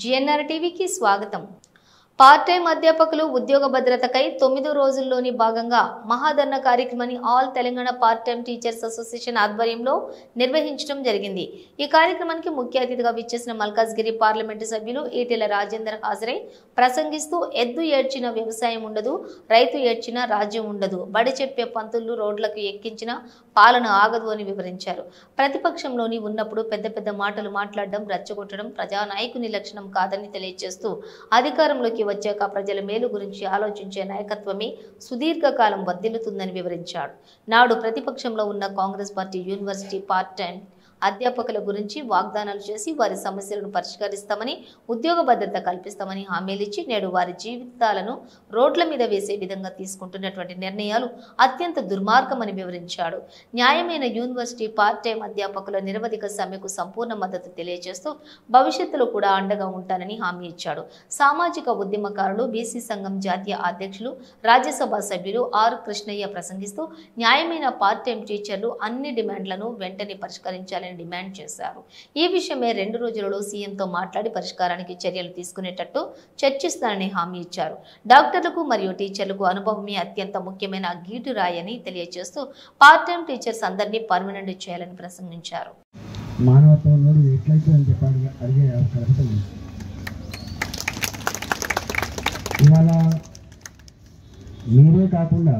GNR టీవీకి స్వాగతం। Part time అధ్యాపకులు ఉద్యోగ భద్రతకై 9 రోజుల్లోని భాగంగా మహాధర్నా కార్యక్రమాన్ని all Telangana part time teachers association ఆధ్వర్యంలో నిర్వహించడం జరిగింది। ఈ కార్యక్రమానికి ముఖ్య అతిథిగా విచ్చేసిన మల్కాజ్గిరి పార్లమెంటు సభ్యులు ఈటెల రాజేందర్ హాజరై ప్రసంగిస్తూ ఎద్దు ఏడ్చిన వ్యవసాయం ఉండదు, రైతు ఏడ్చిన రాజ్యం ఉండదు, బడి చెప్పే పంతులు రోడ్లకు ఎక్కించిన పాలన ఆగదు అని వివరించారు। ప్రతిపక్షంలోని ఉన్నప్పుడు పెద్ద పెద్ద మాటలు మాట్లాడడం, రెచ్చగొట్టడం ప్రజానాయకుని లక్షణం కాదని తెలియజేస్తూ అధికారంలోకి వచ్చాక ప్రజల మేలు గురించి ఆలోచించే నాయకత్వమే సుదీర్ఘకాలం వర్ధిల్లుతుందని వివరించాడు। నాడు ప్రతిపక్షంలో ఉన్న Congress party university part time అధ్యాపకుల గురించి వాగ్దానాలు చేసి వారి సమస్యలను పరిష్కరిస్తామని, ఉద్యోగ భద్రత కల్పిస్తామని హామీలిచ్చి నేడు వారి జీవితాలను రోడ్ల మీద వేసే విధంగా తీసుకుంటున్నటువంటి నిర్ణయాలు అత్యంత దుర్మార్గమని వివరించాడు। న్యాయమైన యూనివర్సిటీ పార్ట్ టైం అధ్యాపకుల నిరవధిక సమ్మెకు సంపూర్ణ మద్దతు తెలియజేస్తూ భవిష్యత్తులో కూడా అండగా ఉంటానని హామీ ఇచ్చాడు। సామాజిక ఉద్యమకారులు, బీసీ సంఘం జాతీయ అధ్యక్షులు, రాజ్యసభ సభ్యులు ఆర్ కృష్ణయ్య ప్రసంగిస్తూ న్యాయమైన పార్ట్ టైం టీచర్లు అన్ని డిమాండ్లను వెంటనే పరిష్కరించాలని డిమాండ్ చేశారు। ఈ విషయమే 2 రోజులలో సీఎంతో మాట్లాడి పరిష్కారానికి చర్యలు తీసుకునేటట్టు చర్చిస్తానని హామీ ఇచ్చారు। డాక్టర్లకు మరియు టీచర్లకు అనుభవమే అత్యంత ముఖ్యమైన గీటురాయని తెలియజేస్తూ పార్ట్ టైం టీచర్స్ అందరినీ పర్మనెంట్ చేయాలని ప్రసంగించారు। మానవత్వంలో ఎట్లయితే అని చెప్పాలి అడిగే అవకాశం ఇవాళ మీరే కాకుండా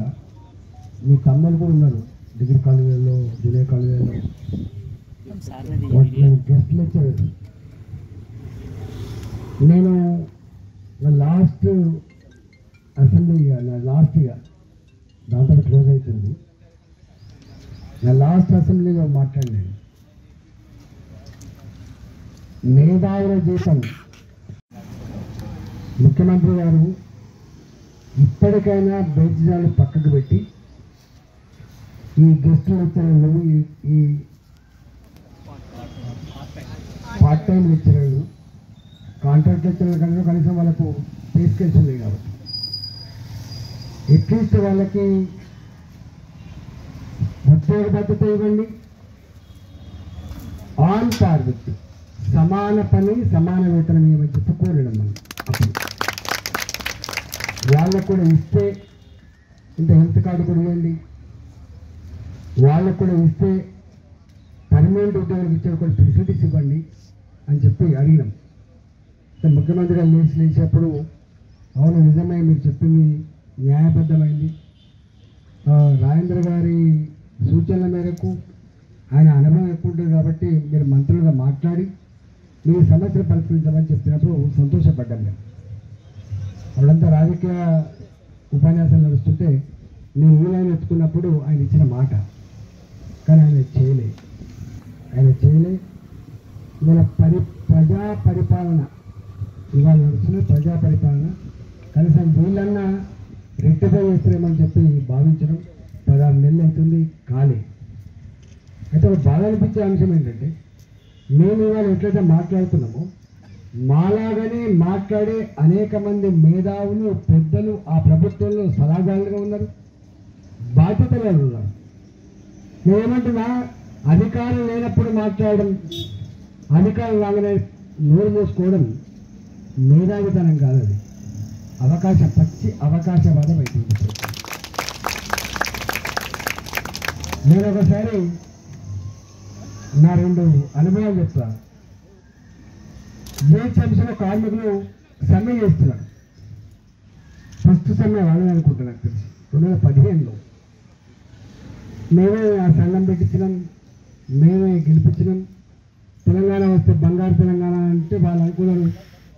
మీ తమ్ముళ్ళు కూడా ఉన్నారు, డిగ్రీ కాలేజీలో, జూనియర్ కాలేజీలో గెస్ట్ లెక్చరర్. నేను లాస్ట్ అసెంబ్లీ లాస్ట్గా దాంతో క్లోజ్ అవుతుంది, నా లాస్ట్ అసెంబ్లీలో మాట్లాడినాను। మేధావుల జీతం ముఖ్యమంత్రి గారు ఇప్పటికైనా బేసిజాలు పక్కకు పెట్టి ఈ గెస్ట్ లెక్చరర్లు, ఈ పార్ట్ టైం లెక్చరర్లు, కాంట్రాక్ట్ లెక్చరర్లు కనుక కనీసం వాళ్ళకు పే స్కేల్స్ ఉన్నాయి కాబట్టి అట్లీస్ట్ వాళ్ళకి ఉద్యోగ భద్రత ఇవ్వండి, ఆన్ పార్ విత్ సమాన పని సమాన వేతనం ఇవ్వమని చెప్పుకోలేడం మనం. అప్పుడు వాళ్ళకు కూడా ఇస్తే ఇంత హెల్త్ కార్డు కూడా ఇవ్వండి, వాళ్ళకు కూడా ఇస్తే పర్మనెంట్ ఉద్యోగాలకు ఇచ్చే కూడా ఫెసిలిటీస్ ఇవ్వండి అని చెప్పి అడిగినాం। ముఖ్యమంత్రి గారు లేచినప్పుడు అవును నిజమే మీరు చెప్పింది న్యాయబద్ధమైంది, రాజేంద్ర గారి సూచనల మేరకు ఆయన అనుభవం ఎక్కువ ఉంటుంది కాబట్టి మీరు మంత్రులుగా మాట్లాడి మీ సమస్యలు పరిష్కరించమని చెప్పినప్పుడు సంతోషపడ్డాం మేము। అప్పుడంతా రాజకీయ ఉపన్యాసాలు నడుస్తుంటే నేను ఊళ్ళని ఎత్తుకున్నప్పుడు ఆయన ఇచ్చిన మాట, కానీ ఆయన చేయలే ఇవాళ ప్రజా పరిపాలన, ఇవాళ నడుస్తున్న ప్రజా పరిపాలన కనీసం వీళ్ళన్నా రెక్టిఫై చేస్తారేమని చెప్పి భావించడం 16 నెలలు అవుతుంది, కాలే। అయితే ఒక బాధ అనిపించే అంశం ఏంటంటే మేము ఇవాళ ఎట్లయితే మాట్లాడుతున్నామో మాలాగానే మాట్లాడే అనేక మంది మేధావులు, పెద్దలు ఆ ప్రభుత్వంలో సలహాదారులుగా ఉన్నారు, బాధ్యతలు ఉన్నారు। నేనేమంటున్నా, అధికారం లేనప్పుడు మాట్లాడడం, అధికారం రాగానే నోరు మూసుకోవడం మేధావితనం కాదు, అది పచ్చి అవకాశవాదం అవుతుంది। నేను ఒకసారి నా 2 అనుభవాలు చెప్తా। జిహెచ్ఎంసీలో కార్మికులు సమ్మె చేస్తున్నారు, ఫస్ట్ సమ్మె వాళ్ళని అనుకుంటున్నా, నాకు తెలిసి 2015లో మేమే ఆ సంఘం పెట్టించినాం, మేమే గెలిపించినాం। తెలంగాణ వస్తే బంగారు తెలంగాణ అంటే వాళ్ళు అనుకున్నారు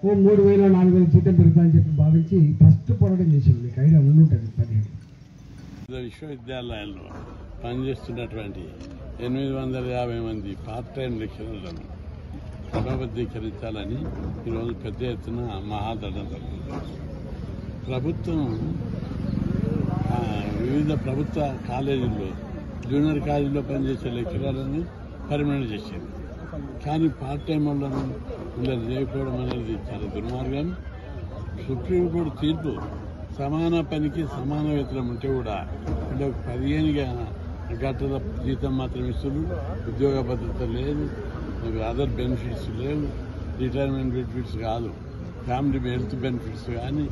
3000 4000 జీతం పెరుగుతాయని చెప్పి భావించి ఫస్ట్ పోరాటం చేసాం। మీకు ఐడియా ఉండుంటుంది 15 విశ్వవిద్యాలయాల్లో పనిచేస్తున్నటువంటి 850 మంది పార్ట్ టైం లెక్చరర్లను క్రమబద్ధీకరించాలని ఈరోజు పెద్ద ఎత్తున మహాధర్నా జరుగుతుంది। ప్రభుత్వం వివిధ ప్రభుత్వ కాలేజీల్లో, జూనియర్ కాలేజీలో పనిచేసే లెక్చరర్లని పర్మనెంట్ చేసేది, కానీ పార్ట్ టైం వాళ్ళను వీళ్ళని చేయకపోవడం అనేది చాలా దుర్మార్గం। సుప్రీంకోర్టు తీర్పు సమాన పనికి సమాన వేతనం ఉంటే కూడా వీళ్ళకి 15 గంటల జీతం మాత్రం ఇస్తున్నారు, ఉద్యోగ భద్రత లేదు, అదర్ బెనిఫిట్స్ లేవు, రిటైర్మెంట్ బెనిఫిట్స్ కాదు, ఫ్యామిలీ హెల్త్ బెనిఫిట్స్ కానీ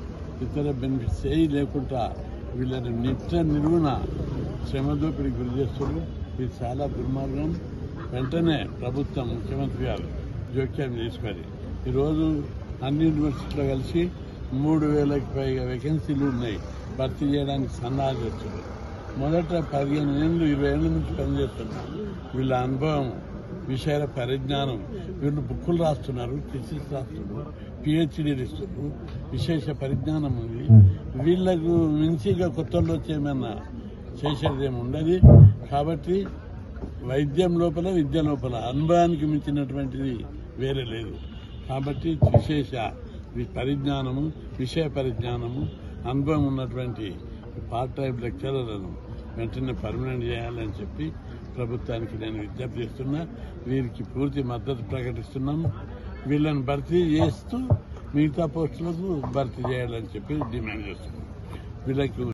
ఇతర బెనిఫిట్స్ ఏవి లేకుండా వీళ్ళని నిలువున శ్రమదోపిడికి గురి చేస్తున్నారు. ఇది చాలా దుర్మార్గం. వెంటనే ప్రభుత్వం, ముఖ్యమంత్రి గారు జోక్యం తీసుకొని ఈరోజు అన్ని యూనివర్సిటీలో కలిసి 3,000కి పైగా వేకెన్సీలు ఉన్నాయి, భర్తీ చేయడానికి సన్నాహాలు చేస్తున్నారు. మొదట 15 ఏళ్ళు 20 ఏళ్ళ నుంచి పనిచేస్తున్నారు. వీళ్ళ అనుభవం, విషయాల పరిజ్ఞానం, వీళ్ళు బుక్కులు రాస్తున్నారు, థీసిస్ రాస్తున్నారు, పిహెచ్డీలు ఇస్తున్నారు, విశేష పరిజ్ఞానం ఉంది. వీళ్లకు మించిగా కొత్తల్లో వచ్చేమన్నా చేసేది ఏమి ఉండదు. కాబట్టి వైద్యం లోపల, విద్య లోపల అనుభవానికి మించినటువంటిది వేరే లేదు. కాబట్టి విశేష పరిజ్ఞానము, విషయ పరిజ్ఞానము, అనుభవం ఉన్నటువంటి పార్ట్ టైం లెక్చరర్లను వెంటనే పర్మనెంట్ చేయాలని చెప్పి ప్రభుత్వానికి నేను విజ్ఞప్తి చేస్తున్నా. వీరికి పూర్తి మద్దతు ప్రకటిస్తున్నాము. వీళ్ళని భర్తీ చేస్తూ మిగతా పోస్టులకు భర్తీ చేయాలని చెప్పి డిమాండ్ చేస్తున్నాం. వీళ్ళకి